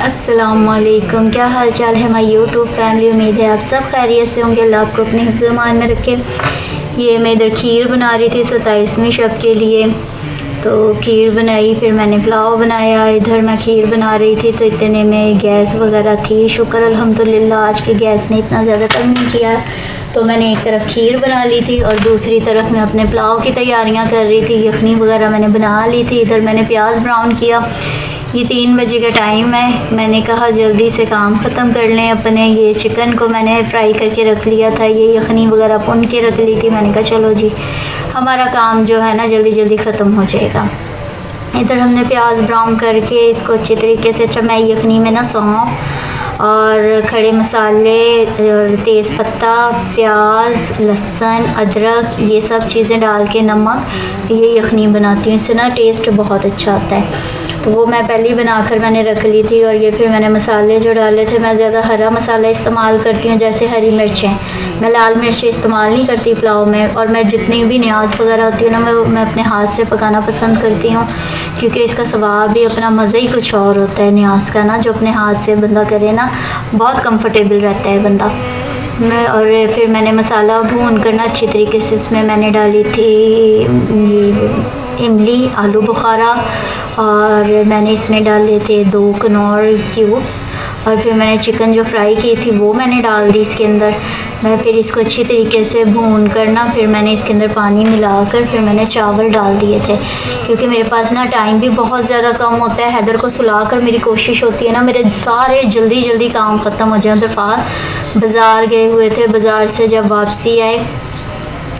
अस्सलामुअलैकुम, क्या हाल चाल है हमारी यूट्यूब फैमिली। उम्मीद है आप सब खैरियत से होंगे। अल्लाह आपको अपने हिफ्ज़-ओ-मान में रखे। ये मैं इधर खीर बना रही थी 27वीं शब के लिए, तो खीर बनाई, फिर मैंने पुलाव बनाया। इधर मैं खीर बना रही थी तो इतने में गैस वगैरह थी। शुक्र अल्हम्दुलिल्लाह आज की गैस ने इतना ज़्यादा तंग नहीं किया। तो मैंने एक तरफ खीर बना ली थी और दूसरी तरफ मैं अपने पुलाव की तैयारियां कर रही थी। यखनी वगैरह मैंने बना ली थी। इधर मैंने प्याज ब्राउन किया। ये 3 बजे का टाइम है। मैंने कहा जल्दी से काम ख़त्म कर लें अपने। ये चिकन को मैंने फ्राई करके रख लिया था, ये यखनी वगैरह भून के रख ली थी। मैंने कहा चलो जी हमारा काम जो है ना जल्दी जल्दी ख़त्म हो जाएगा। इधर हमने प्याज ब्राउन करके इसको अच्छे तरीके से, अच्छा मैं यखनी में ना सौंफ और खड़े मसाले और तेज़ पत्ता, प्याज, लहसुन, अदरक, ये सब चीज़ें डाल के नमक, ये यखनी बनाती हूँ। इससे ना टेस्ट बहुत अच्छा आता है। तो वो मैं पहले ही बनाकर मैंने रख ली थी। और ये फिर मैंने मसाले जो डाले थे, मैं ज़्यादा हरा मसाला इस्तेमाल करती हूँ, जैसे हरी मिर्चें। मैं लाल मिर्चें इस्तेमाल नहीं करती पुलाव में। और मैं जितनी भी न्याज वगैरह होती है ना, मैं अपने हाथ से पकाना पसंद करती हूँ, क्योंकि इसका स्वाद भी अपना मज़ा ही कुछ और होता है न्याज का ना। जो अपने हाथ से बंदा करे ना, बहुत कंफर्टेबल रहता है बंदा। और फिर मैंने मसाला भून कर ना अच्छी तरीके से इसमें मैंने डाली थी ये इमली, आलू बुखारा, और मैंने इसमें डाले थे 2 कनौर क्यूब्स। और फिर मैंने चिकन जो फ्राई की थी वो मैंने डाल दी इसके अंदर। मैं फिर इसको अच्छी तरीके से भून कर ना, फिर मैंने इसके अंदर पानी मिलाकर फिर मैंने चावल डाल दिए थे, क्योंकि मेरे पास ना टाइम भी बहुत ज़्यादा कम होता है। हैदर को सुलाकर मेरी कोशिश होती है ना मेरे सारे जल्दी जल्दी काम ख़त्म हो जाए। दफ़ा बाज़ार गए हुए थे, बाज़ार से जब वापसी आए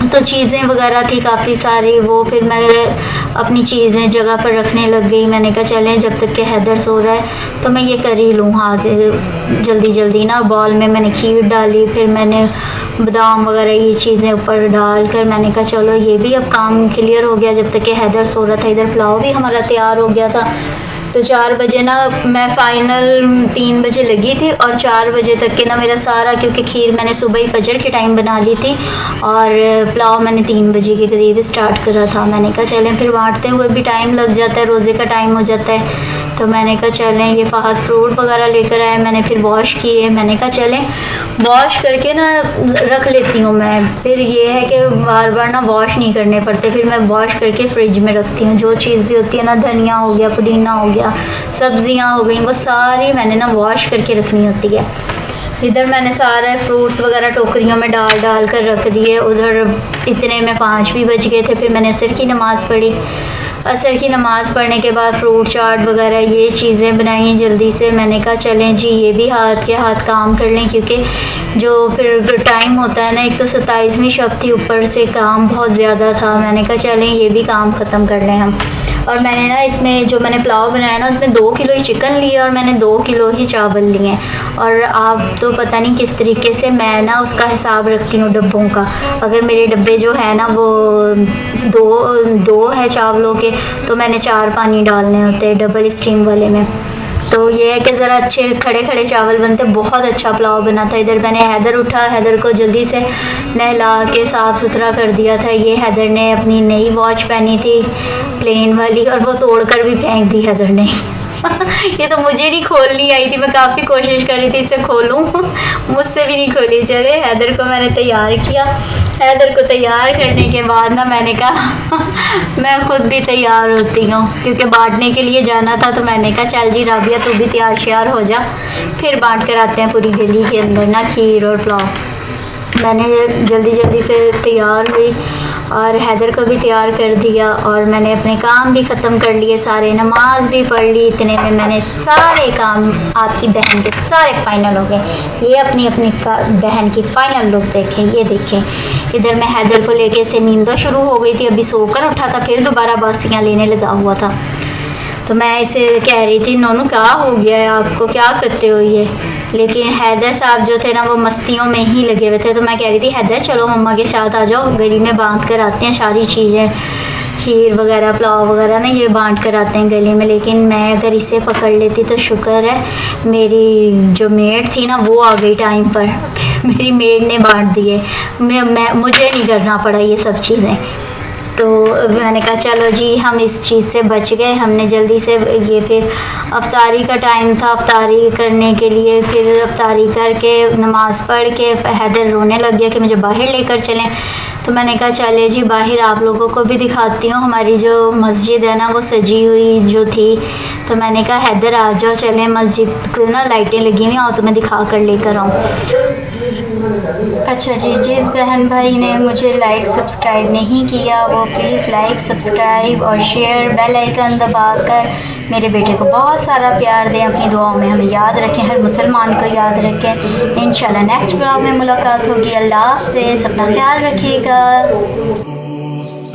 तो चीज़ें वगैरह थी काफ़ी सारी, वो फिर मैं अपनी चीज़ें जगह पर रखने लग गई। मैंने कहा चलें जब तक कि हैदर सो रहा है तो मैं ये कर ही लूँ हाथ जल्दी जल्दी ना। बॉल में मैंने खीर डाली, फिर मैंने बादाम वगैरह ये चीज़ें ऊपर डाल कर मैंने कहा चलो ये भी अब काम क्लियर हो गया जब तक कि हैदर सो रहा था। इधर पुलाव भी हमारा तैयार हो गया था। तो 4 बजे ना मैं फ़ाइनल 3 बजे लगी थी और 4 बजे तक के ना मेरा सारा, क्योंकि खीर मैंने सुबह ही फजर के टाइम बना ली थी और पुलाव मैंने 3 बजे के करीब स्टार्ट करा था। मैंने कहा चलें, फिर बांटते हुए भी टाइम लग जाता है, रोज़े का टाइम हो जाता है। तो मैंने कहा चलें, ये फ़हद फ्रूट वगैरह लेकर आए, मैंने फिर वॉश किए। मैंने कहा चलें वॉश करके ना रख लेती हूँ मैं, फिर ये है कि बार बार ना वॉश नहीं करने पड़ते। फिर मैं वॉश करके फ्रिज में रखती हूँ। जो चीज़ भी होती है ना, धनिया हो गया, पुदीना हो गया, सब्जियां हो गई, वो सारी मैंने ना वॉश करके रखनी होती है। इधर मैंने सारे फ्रूट्स वगैरह टोकरियों में डाल कर रख दिए। उधर इतने में 5 भी बज गए थे। फिर मैंने असर की नमाज़ पढ़ी। असर की नमाज़ पढ़ने के बाद फ्रूट चाट वगैरह ये चीज़ें बनाई जल्दी से। मैंने कहा चलें जी ये भी हाथ के हाथ काम कर लें, क्योंकि जो फिर टाइम होता है ना, एक तो 27वीं शब थी, ऊपर से काम बहुत ज़्यादा था। मैंने कहा चलें ये भी काम ख़त्म कर लें हम। और मैंने ना इसमें जो मैंने पुलाव बनाया ना, उसमें 2 किलो ही चिकन लिया और मैंने 2 किलो ही चावल लिए। और आप तो पता नहीं किस तरीके से मैं ना उसका हिसाब रखती हूँ डब्बों का। अगर मेरे डब्बे जो है ना वो दो है चावलों के, तो मैंने 4 पानी डालने होते हैं डबल स्टीम वाले में। तो ये है कि ज़रा अच्छे खड़े खड़े चावल बनते, बहुत अच्छा पुलाव बना था। इधर मैंने हैदर उठा, हैदर को जल्दी से नहला के साफ़ सुथरा कर दिया था। ये हैदर ने अपनी नई वॉच पहनी थी प्लेन वाली, और वो तोड़ कर भी फेंक दी हैदर ने। ये तो मुझे नहीं खोलनी आई थी, मैं काफ़ी कोशिश कर रही थी इसे खोलूं, मुझसे भी नहीं खोली। चले हैदर को मैंने तैयार किया। हैदर को तैयार करने के बाद ना मैंने कहा मैं खुद भी तैयार होती हूँ, क्योंकि बांटने के लिए जाना था। तो मैंने कहा चल जी राबिया तू भी तैयार श्यार हो जा, फिर बांट कर आते हैं पूरी गली के अंदर ना खीर और पुलाव। मैंने जल्दी जल्दी से तैयार हुई और हैदर को भी तैयार कर दिया, और मैंने अपने काम भी ख़त्म कर लिए सारे, नमाज भी पढ़ ली। इतने में मैंने सारे काम आपकी बहन के सारे फाइनल हो गए। ये अपनी अपनी बहन की फ़ाइनल लुक देखें, ये देखें। इधर मैं हैदर को लेके से नींद शुरू हो गई थी, अभी सोकर उठा था, फिर दोबारा बासियाँ लेने लगा हुआ था। तो मैं इसे कह रही थी नोनू क्या हो गया है आपको, क्या करते हो ये। लेकिन हैदर साहब जो थे ना वो मस्तियों में ही लगे हुए थे। तो मैं कह रही थी हैदर चलो मम्मा के साथ आ जाओ, गली में बांध कर आते हैं सारी चीज़ें। खीर वगैरह पुलाव वगैरह ना ये बांट कर आते हैं गले में, लेकिन मैं अगर इसे पकड़ लेती तो शुक्र है मेरी जो मेड थी ना वो आ गई टाइम पर। मेरी मेड ने बांट दिए, मैं मुझे नहीं करना पड़ा ये सब चीज़ें। तो मैंने कहा चलो जी हम इस चीज़ से बच गए। हमने जल्दी से ये फिर अफ्तारी का टाइम था, अफ्तारी करने के लिए फिर अफ्तारी करके नमाज़ पढ़ के हैदर रोने लग गया कि मुझे बाहर लेकर चलें। तो मैंने कहा चले जी बाहर आप लोगों को भी दिखाती हूँ, हमारी जो मस्जिद है ना वो सजी हुई जो थी। तो मैंने कहा हैदर आ जाओ चलें मस्जिद को, ना लाइटें लगी हुई और तो मैं दिखा कर लेकर आऊँ। अच्छा जी, जिस बहन भाई ने मुझे लाइक सब्सक्राइब नहीं किया वो प्लीज़ लाइक सब्सक्राइब और शेयर बेल आइकन दबाकर मेरे बेटे को बहुत सारा प्यार दें। अपनी दुआओं में हमें याद रखें, हर मुसलमान को याद रखें। इंशाल्लाह नेक्स्ट ब्लॉग में मुलाकात होगी। अल्लाह हाफ़िज़, अपना ख्याल रखिएगा।